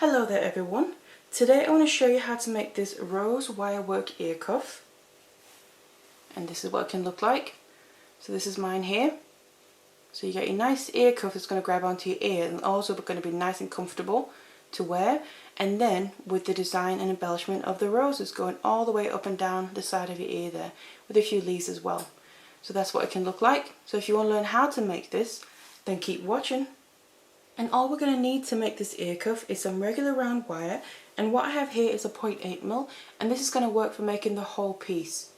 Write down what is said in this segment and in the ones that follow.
Hello there everyone. Today I want to show you how to make this rose wirework ear cuff. And this is what it can look like. So this is mine here. So you get your nice ear cuff that's going to grab onto your ear and also going to be nice and comfortable to wear. And then with the design and embellishment of the roses going all the way up and down the side of your ear there with a few leaves as well. So that's what it can look like. So if you want to learn how to make this, then keep watching. And all we're going to need to make this ear cuff is some regular round wire, and what I have here is a 0.8mm, and this is going to work for making the whole piece.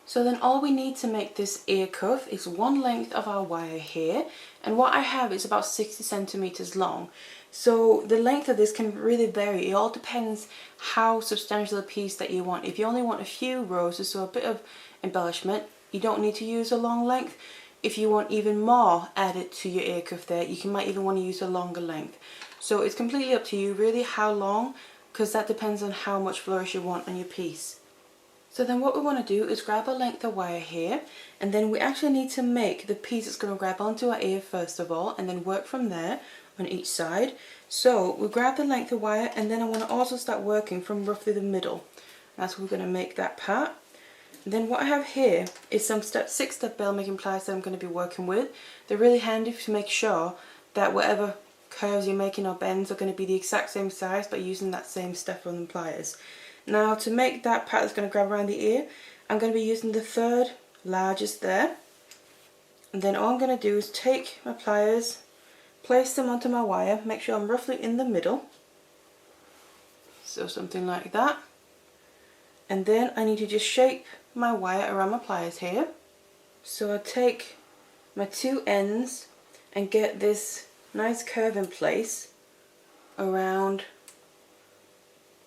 So then all we need to make this ear cuff is one length of our wire here, and what I have is about 60 centimeters long. So the length of this can really vary. It all depends how substantial a piece that you want. If you only want a few roses, so a bit of embellishment, you don't need to use a long length. If you want even more added to your ear cuff there, you might even want to use a longer length. So it's completely up to you really how long, because that depends on how much flourish you want on your piece. So then what we want to do is grab a length of wire here, and then we actually need to make the piece that's going to grab onto our ear first of all, and then work from there on each side. So we grab the length of wire, and then I want to also start working from roughly the middle. That's where we're going to make that part. Then what I have here is some 6-step bail making pliers that I'm going to be working with. They're really handy to make sure that whatever curves you're making or bends are going to be the exact same size by using that same step on the pliers. Now to make that part that's going to grab around the ear, I'm going to be using the third largest there. And then all I'm going to do is take my pliers, place them onto my wire, make sure I'm roughly in the middle. So something like that. And then I need to just shape my wire around my pliers here. So I take my two ends and get this nice curve in place around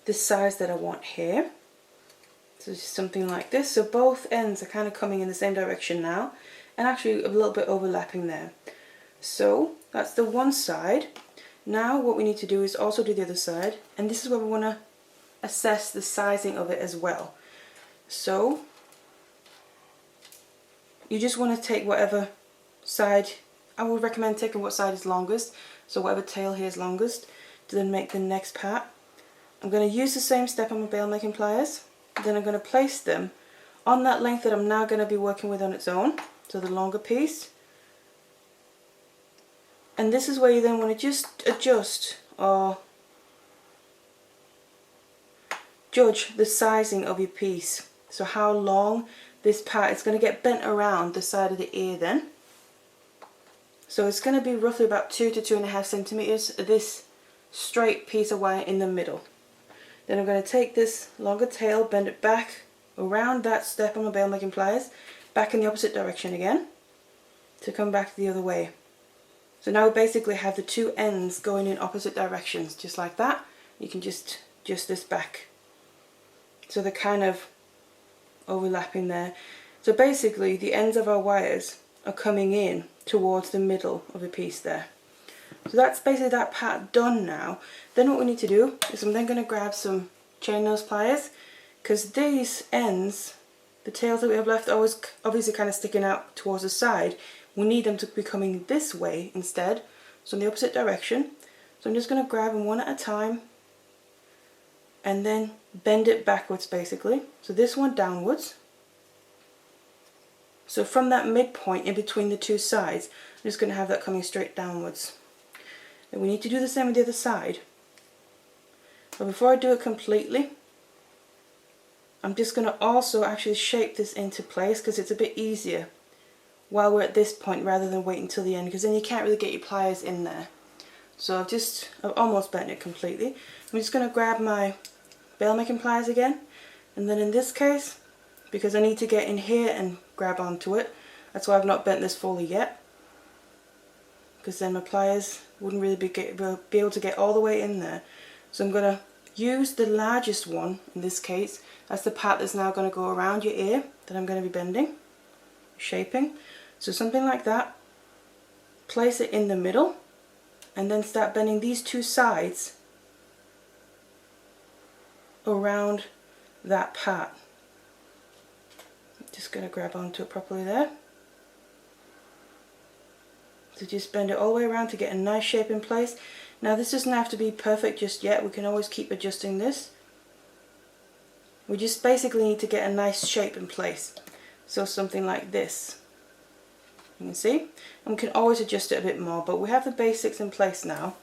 the size that I want here. So just something like this. So both ends are kind of coming in the same direction now, and actually a little bit overlapping there. So that's the one side. Now what we need to do is also do the other side, and this is where we want to assess the sizing of it as well. So you just want to take whatever side, I would recommend taking what side is longest, so whatever tail here is longest, to then make the next part. I'm going to use the same step on my bail making pliers, then I'm going to place them on that length that I'm now going to be working with on its own, so the longer piece. And this is where you then want to just adjust or judge the sizing of your piece. So how long this part is going to get bent around the side of the ear then. So it's going to be roughly about 2 to 2.5 centimeters, this straight piece of wire in the middle. Then I'm going to take this longer tail, bend it back around that step on my bail making pliers, back in the opposite direction again, to come back the other way. So now we basically have the two ends going in opposite directions, just like that. You can just adjust this back. So they're kind of overlapping there. So basically the ends of our wires are coming in towards the middle of the piece there. So that's basically that part done now. Then what we need to do is I'm then going to grab some chain nose pliers, because these ends, the tails that we have left, are always obviously kind of sticking out towards the side. We need them to be coming this way instead, so in the opposite direction. So I'm just going to grab them one at a time and then bend it backwards basically. So this one downwards. So from that midpoint in between the two sides, I'm just going to have that coming straight downwards. And we need to do the same with the other side. But before I do it completely, I'm just going to also actually shape this into place, because it's a bit easier while we're at this point rather than waiting until the end, because then you can't really get your pliers in there. So I've almost bent it completely. I'm just going to grab my bail making pliers again, and then in this case, because I need to get in here and grab onto it, that's why I've not bent this fully yet, because then my pliers wouldn't really be able to get all the way in there. So I'm going to use the largest one in this case. That's the part that's now going to go around your ear that I'm going to be bending, shaping. So something like that. Place it in the middle and then start bending these two sides around that part. Just going to grab onto it properly there. So just bend it all the way around to get a nice shape in place. Now this doesn't have to be perfect just yet, we can always keep adjusting this. We just basically need to get a nice shape in place. So something like this. You can see? And we can always adjust it a bit more, but we have the basics in place now.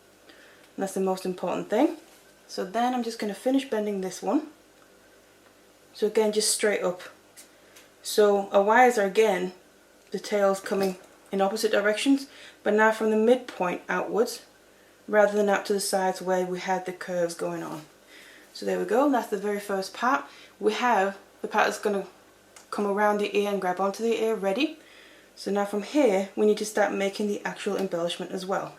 And that's the most important thing. So then I'm just going to finish bending this one. So again, just straight up. So our wires are again, the tails coming in opposite directions, but now from the midpoint outwards, rather than out to the sides where we had the curves going on. So there we go, that's the very first part. We have the part that's going to come around the ear and grab onto the ear ready. So now from here we need to start making the actual embellishment as well.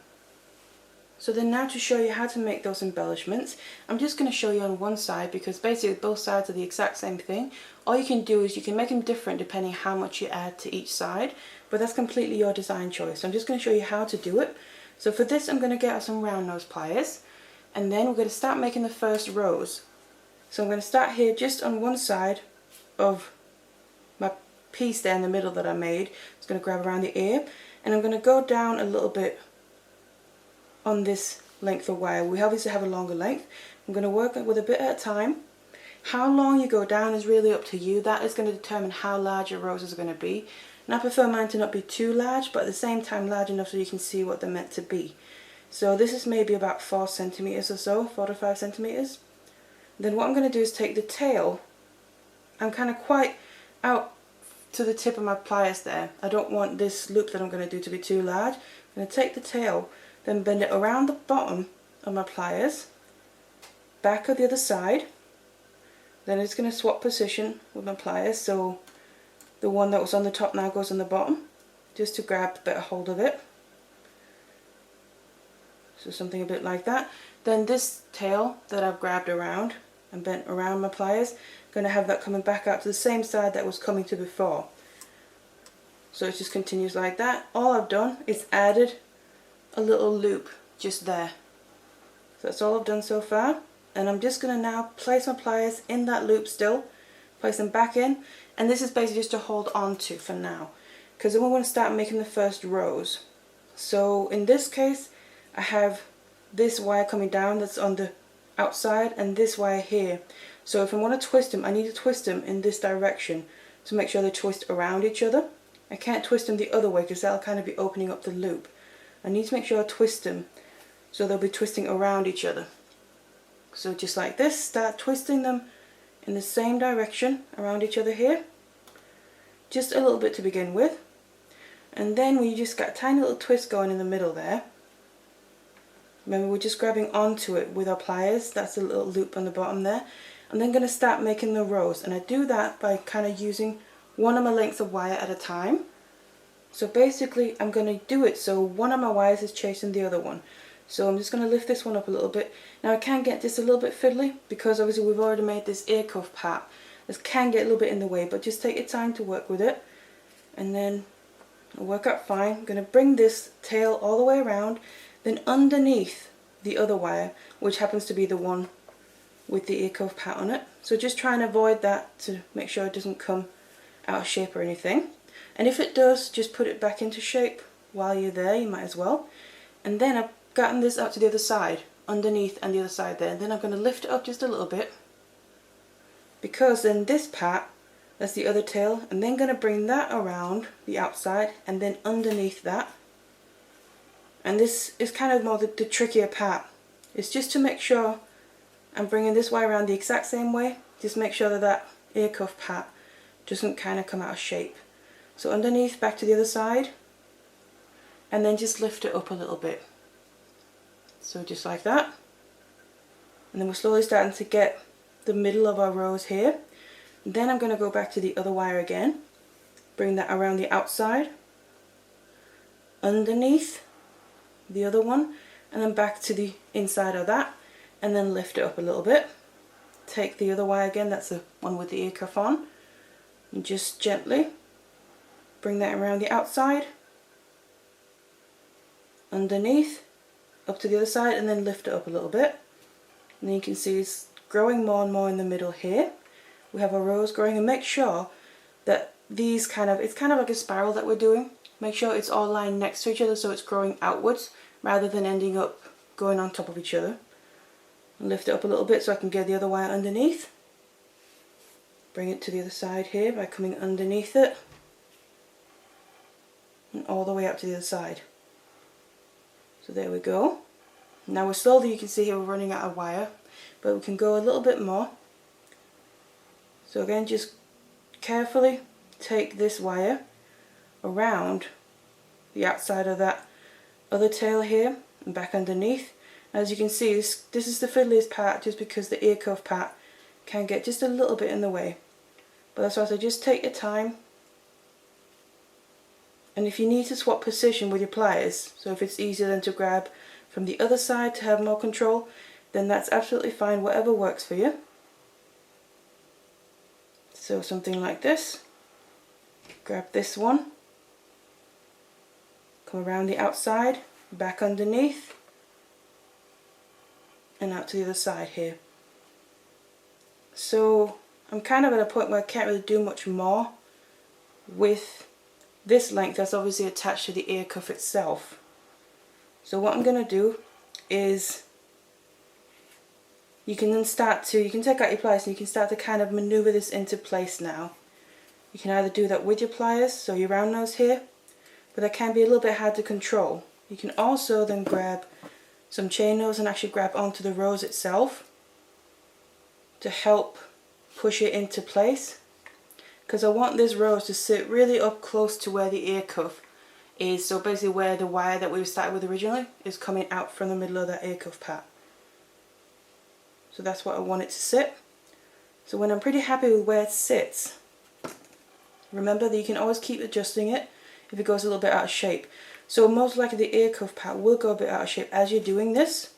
So then now to show you how to make those embellishments, I'm just going to show you on one side because basically both sides are the exact same thing. All you can do is you can make them different depending how much you add to each side, but that's completely your design choice. So I'm just going to show you how to do it. So for this I'm going to get out some round nose pliers, and then we're going to start making the first rows. So I'm going to start here just on one side of my piece there in the middle that I made. It's going to grab around the ear, and I'm going to go down a little bit on this length of wire. We obviously have a longer length. I'm going to work with a bit at a time. How long you go down is really up to you. That is going to determine how large your roses are going to be. And I prefer mine to not be too large, but at the same time large enough so you can see what they're meant to be. So this is maybe about 4 centimeters or so, 4 to 5 centimeters. Then what I'm going to do is take the tail. I'm kind of quite out to the tip of my pliers there. I don't want this loop that I'm going to do to be too large. I'm going to take the tail, then bend it around the bottom of my pliers, back of the other side. Then it's going to swap position with my pliers, so the one that was on the top now goes on the bottom, just to grab a better hold of it. So something a bit like that. Then this tail that I've grabbed around and bent around my pliers, I'm going to have that coming back out to the same side that was coming to before. So it just continues like that. All I've done is added a little loop just there. So that's all I've done so far, and I'm just going to now place my pliers in that loop still, place them back in, and this is basically just to hold on to for now, because then we're going to start making the first rows. So in this case I have this wire coming down that's on the outside and this wire here. So if I want to twist them, I need to twist them in this direction to make sure they twist around each other. I can't twist them the other way because that'll kind of be opening up the loop. I need to make sure I twist them so they'll be twisting around each other. So just like this, start twisting them in the same direction around each other here. Just a little bit to begin with. And then we just got a tiny little twist going in the middle there. Remember, we're just grabbing onto it with our pliers. That's a little loop on the bottom there. I'm then going to start making the rows, and I do that by kind of using one of my lengths of wire at a time. So basically I'm going to do it so one of my wires is chasing the other one. So I'm just going to lift this one up a little bit. Now I can get this a little bit fiddly because obviously we've already made this ear cuff part. This can get a little bit in the way, but just take your time to work with it, and then it'll work out fine. I'm going to bring this tail all the way around, then underneath the other wire, which happens to be the one with the ear cuff part on it. So just try and avoid that to make sure it doesn't come out of shape or anything. And if it does, just put it back into shape while you're there, you might as well. And then I've gotten this out to the other side, underneath and the other side there. And then I'm going to lift it up just a little bit, because then this part, that's the other tail, and then going to bring that around the outside and then underneath that. And this is kind of more the trickier part. It's just to make sure I'm bringing this wire around the exact same way. Just make sure that that ear cuff part doesn't kind of come out of shape. So underneath, back to the other side, and then just lift it up a little bit. So just like that. And then we're slowly starting to get the middle of our rows here. And then I'm going to go back to the other wire again, bring that around the outside, underneath the other one, and then back to the inside of that, and then lift it up a little bit. Take the other wire again, that's the one with the ear cuff on, and just gently bring that around the outside, underneath, up to the other side, and then lift it up a little bit. And then you can see it's growing more and more in the middle here. We have our rows growing, and make sure that these it's kind of like a spiral that we're doing. Make sure it's all lined next to each other so it's growing outwards rather than ending up going on top of each other. Lift it up a little bit so I can get the other wire underneath. Bring it to the other side here by coming underneath it and all the way up to the other side. So there we go. Now we're slowly, you can see here, we're running out of wire, but we can go a little bit more. So again, just carefully take this wire around the outside of that other tail here and back underneath. As you can see, this is the fiddliest part, just because the ear cuff part can get just a little bit in the way. But that's why I say just take your time. And if you need to swap position with your pliers, so if it's easier than to grab from the other side to have more control, then that's absolutely fine, whatever works for you. So something like this. Grab this one, come around the outside, back underneath, and out to the other side here. So I'm kind of at a point where I can't really do much more with this length that's obviously attached to the ear cuff itself. So what I'm going to do is you can take out your pliers and you can start to kind of maneuver this into place now. You can either do that with your pliers, so your round nose here, but that can be a little bit hard to control. You can also then grab some chain nose and actually grab onto the rose itself to help push it into place, because I want this rose to sit really up close to where the ear cuff is, so basically where the wire that we started with originally is coming out from the middle of that ear cuff part. So that's what I want it to sit. So when I'm pretty happy with where it sits, remember that you can always keep adjusting it if it goes a little bit out of shape. So most likely the ear cuff part will go a bit out of shape as you're doing this,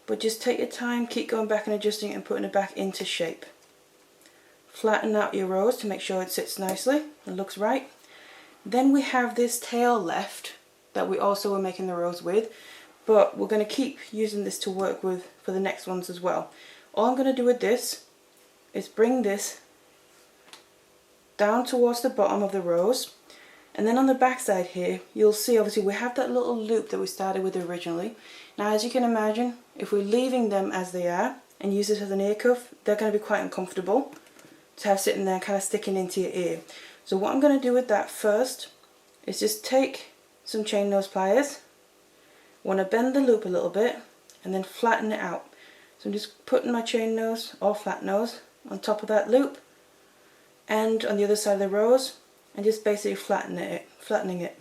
but just take your time, keep going back and adjusting it and putting it back into shape. Flatten out your rose to make sure it sits nicely and looks right. Then we have this tail left that we also were making the rose with, but we're going to keep using this to work with for the next ones as well. All I'm going to do with this is bring this down towards the bottom of the rose, and then on the back side here you'll see obviously we have that little loop that we started with originally. Now as you can imagine, if we're leaving them as they are and use this as an ear cuff, they're going to be quite uncomfortable to have sitting there kind of sticking into your ear. So what I'm going to do with that first is just take some chain nose pliers, want to bend the loop a little bit and then flatten it out. So I'm just putting my chain nose or flat nose on top of that loop and on the other side of the rose, and just basically flattening it,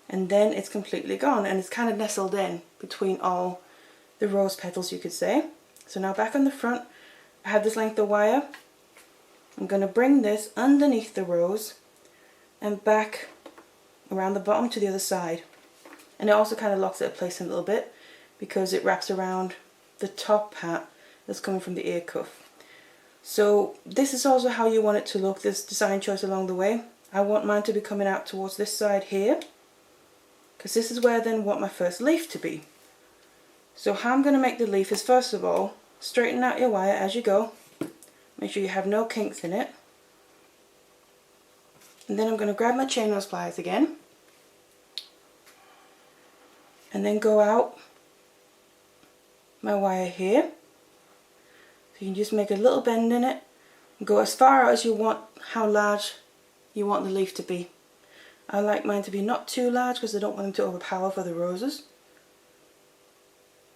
and then it's completely gone and it's kind of nestled in between all the rose petals, you could say. So now back on the front, I have this length of wire. I'm going to bring this underneath the rose and back around the bottom to the other side, and it also kind of locks it in place a little bit because it wraps around the top part that's coming from the ear cuff. So this is also how you want it to look, this design choice along the way. I want mine to be coming out towards this side here, because this is where I then want my first leaf to be. So how I'm going to make the leaf is, first of all, straighten out your wire as you go. Make sure you have no kinks in it. And then I'm going to grab my chain nose pliers again, and then go out my wire here. So you can just make a little bend in it and go as far out as you want, how large you want the leaf to be. I like mine to be not too large because I don't want them to overpower for the roses.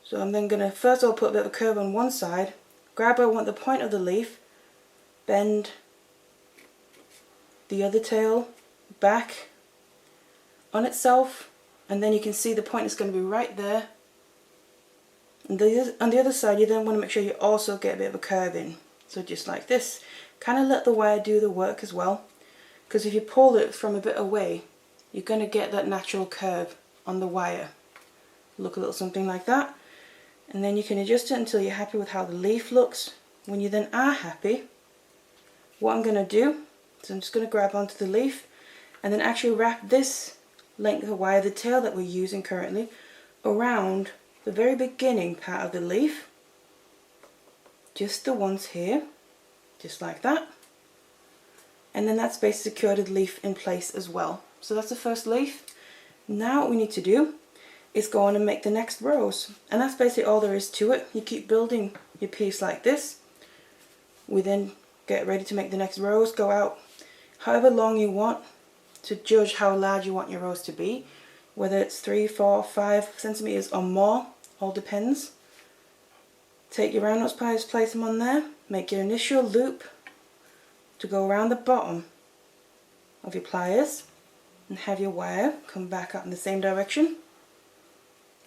So I'm then going to first of all put a bit of a curve on one side, grab where I want the point of the leaf, bend the other tail back on itself, and then you can see the point is going to be right there. And on the other side you then want to make sure you also get a bit of a curve in. So just like this, kind of let the wire do the work as well, because if you pull it from a bit away you're going to get that natural curve on the wire. Look a little something like that, and then you can adjust it until you're happy with how the leaf looks. When you then are happy, what I'm going to do is I'm just going to grab onto the leaf and then actually wrap this length of wire, the tail that we're using currently, around the very beginning part of the leaf, just the ones here, just like that, and then that's basically secured the leaf in place as well. So that's the first leaf. Now what we need to do is go on and make the next rows. And that's basically all there is to it. You keep building your piece like this. We then get ready to make the next rows, go out however long you want to judge how large you want your rows to be. Whether it's 3, 4, 5 centimeters or more, all depends. Take your round nose pliers, place them on there, make your initial loop to go around the bottom of your pliers and have your wire come back up in the same direction,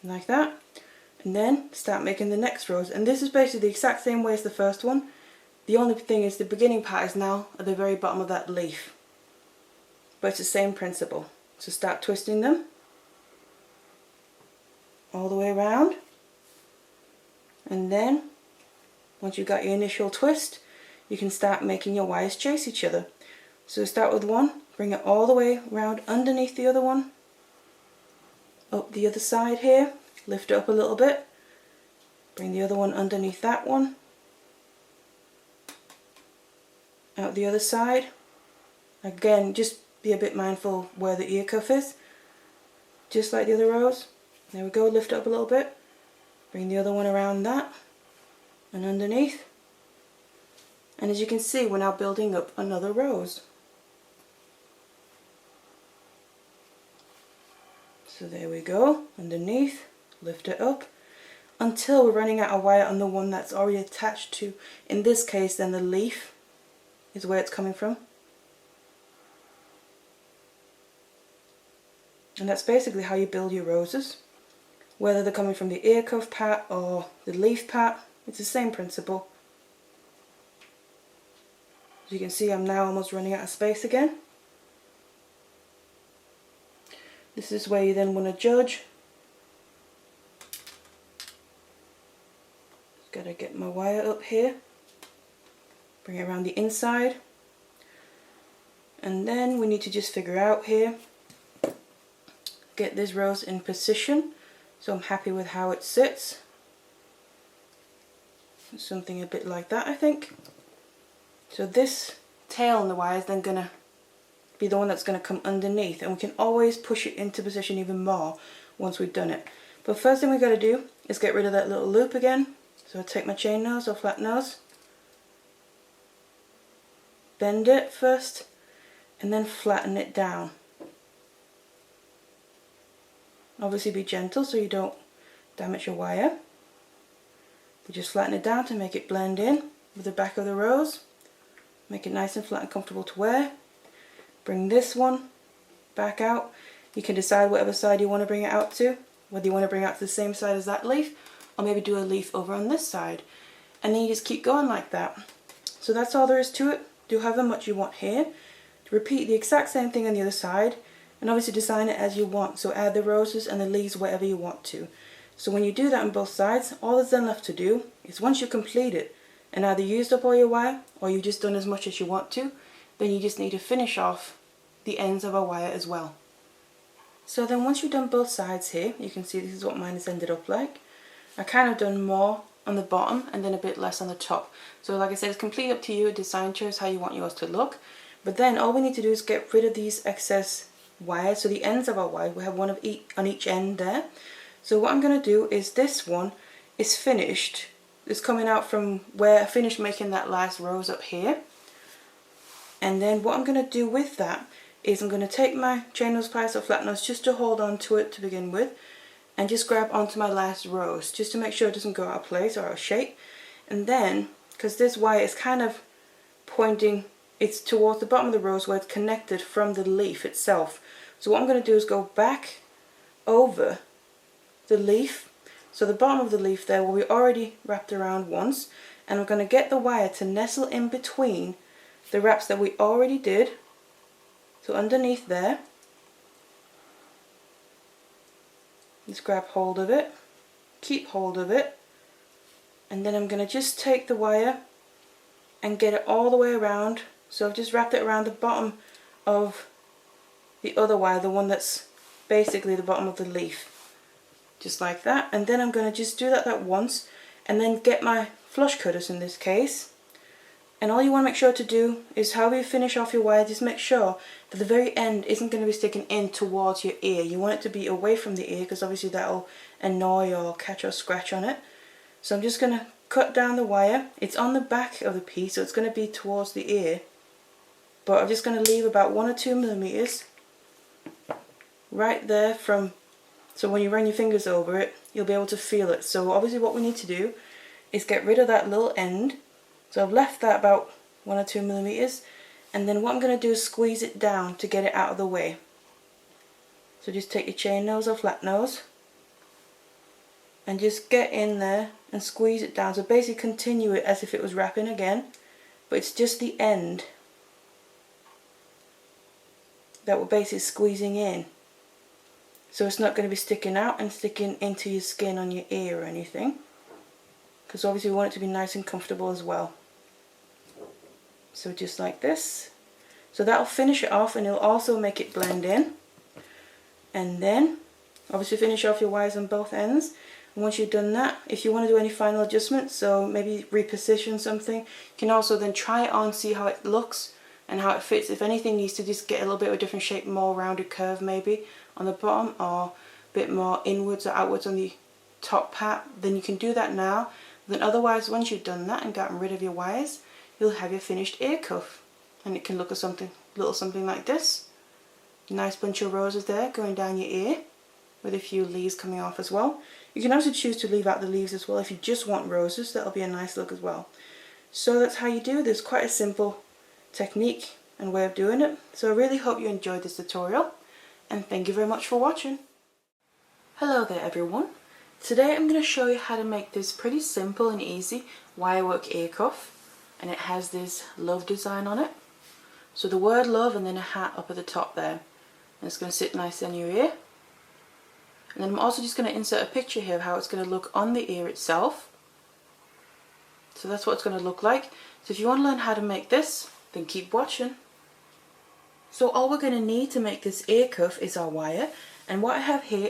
like that. And then start making the next rows. And this is basically the exact same way as the first one. The only thing is the beginning part is now at the very bottom of that leaf. But it's the same principle. So start twisting them all the way around. And then, once you've got your initial twist, you can start making your wires chase each other. So start with one, bring it all the way around underneath the other one, up the other side here, lift it up a little bit, bring the other one underneath that one, out the other side. Again, just be a bit mindful where the ear cuff is, just like the other rows. There we go, lift it up a little bit. Bring the other one around that and underneath. And as you can see, we're now building up another rows. So there we go, underneath, lift it up until we're running out of wire on the one that's already attached to, in this case then the leaf is where it's coming from. And that's basically how you build your roses. Whether they're coming from the ear cuff part or the leaf part, it's the same principle. As you can see, I'm now almost running out of space again. This is where you then want to judge. Just gotta get my wire up here. Bring it around the inside. And then we need to just figure out here, get this rose in position. So I'm happy with how it sits. Something a bit like that, I think. So this tail on the wire is then going to be the one that's going to come underneath, and we can always push it into position even more once we've done it. But first thing we've got to do is get rid of that little loop again. So I take my chain nose or flat nose, bend it first, and then flatten it down. Obviously be gentle so you don't damage your wire. You just flatten it down to make it blend in with the back of the rose. Make it nice and flat and comfortable to wear. Bring this one back out. You can decide whatever side you want to bring it out to. Whether you want to bring it out to the same side as that leaf, or maybe do a leaf over on this side. And then you just keep going like that. So that's all there is to it. Do however much you want here. Repeat the exact same thing on the other side. And obviously design it as you want, so add the roses and the leaves wherever you want to. So when you do that on both sides, all that's then left to do is once you complete it and either used up all your wire or you've just done as much as you want to, then you just need to finish off the ends of our wire as well. So then once you've done both sides here, you can see this is what mine has ended up like. I kind of done more on the bottom and then a bit less on the top. So like I said, it's completely up to you, design choice how you want yours to look. But then all we need to do is get rid of these excess wire. So the ends of our wire, we have one of each on each end there. So what I'm going to do is this one is finished. It's coming out from where I finished making that last rose up here. And then what I'm going to do with that is I'm going to take my chain nose pliers or flat nose just to hold on to it to begin with, and just grab onto my last rose just to make sure it doesn't go out of place or out of shape. And then, because this wire is kind of pointing, it's towards the bottom of the rose where it's connected from the leaf itself. So what I'm going to do is go back over the leaf, so the bottom of the leaf there where we already wrapped around once, and I'm going to get the wire to nestle in between the wraps that we already did. So underneath there, just grab hold of it, keep hold of it, and then I'm going to just take the wire and get it all the way around. So I've just wrapped it around the bottom of the other wire, the one that's basically the bottom of the leaf, just like that. And then I'm going to just do that once, and then get my flush cutters in this case, And all you want to make sure to do is, however you finish off your wire, just make sure that the very end isn't going to be sticking in towards your ear. You want it to be away from the ear, because obviously that'll annoy or catch or scratch on it. So I'm just going to cut down the wire. It's on the back of the piece, so it's going to be towards the ear. But I'm just going to leave about 1 or 2 millimeters right there from, so when you run your fingers over it, you'll be able to feel it. So obviously what we need to do is get rid of that little end. So I've left that about 1 or 2 millimeters, and then what I'm going to do is squeeze it down to get it out of the way. So just take your chain nose or flat nose and just get in there and squeeze it down. So basically continue it as if it was wrapping again, but it's just the end that we're basically squeezing in. So it's not going to be sticking out and sticking into your skin on your ear or anything, because obviously we want it to be nice and comfortable as well. So just like this. So that'll finish it off, and it'll also make it blend in. And then obviously finish off your wires on both ends. And once you've done that, if you want to do any final adjustments, so maybe reposition something, you can also then try it on, see how it looks and how it fits. If anything needs to just get a little bit of a different shape, more rounded curve maybe on the bottom, or a bit more inwards or outwards on the top part, then you can do that now. Then otherwise, once you've done that and gotten rid of your wires, you'll have your finished ear cuff, and it can look at something, little something like this. Nice bunch of roses there going down your ear, with a few leaves coming off as well. You can also choose to leave out the leaves as well if you just want roses. That'll be a nice look as well. So that's how you do this. Quite a simple technique and way of doing it. So I really hope you enjoyed this tutorial, and thank you very much for watching. Hello there everyone. Today I'm going to show you how to make this pretty simple and easy wirework ear cuff, and it has this love design on it. So the word love and then a hat up at the top there, and it's going to sit nicely on your ear. And then I'm also just going to insert a picture here of how it's going to look on the ear itself. So that's what it's going to look like. So if you want to learn how to make this, then keep watching. So all we're going to need to make this ear cuff is our wire, and what I have here